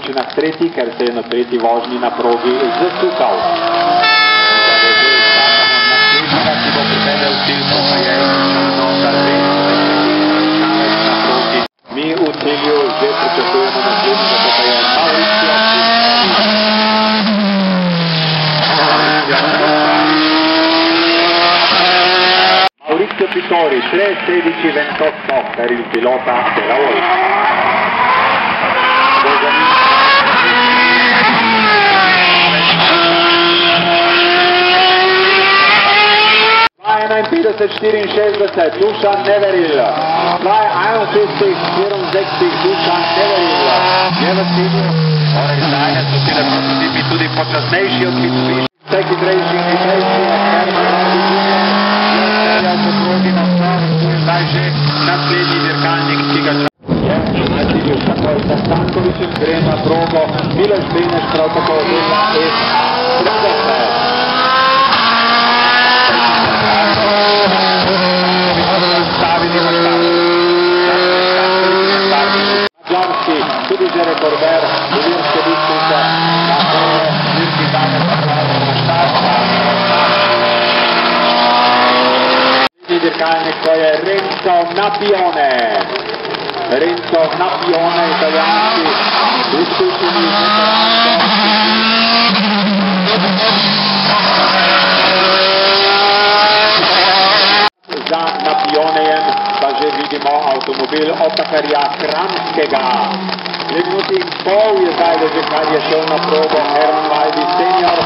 okoličinah tretji, ker se je na tretji vožnji na progi zasukal. Naslednjega, ki bo privedel cilj, pa je na progi. Mi v cilju že pričakujemo naslednjega, to pa je Maurizio Pittori, 3:16:28 per il pilota della Wolf. 52:64 Dušan Neveril, 2:51:64 Dušan Neveril, je v cilju, torej zdaj so ti prototipi tudi počasnejši od Mitsubishi, vse hitrejši in hitrejši, zdaj že naslednji dirkalnik, ki ga čaka. Na cilju takoj za Stankovićem gre na progo, Miloš Beneš prav tako dela S30. Mađarski, tudi že rekorder, Ilirske Bistrice, na koje Ilirski danes napravimo na štart. Dirkalnik, to je Renzo Napione. Renzo Napione, italijanski, izkušeni za Napionejem pa že vidimo avtomobil Otakarja Kranjskega. 2 minuti in pol je zdaj, da že kar je šel na progo Hermann Waldi senior.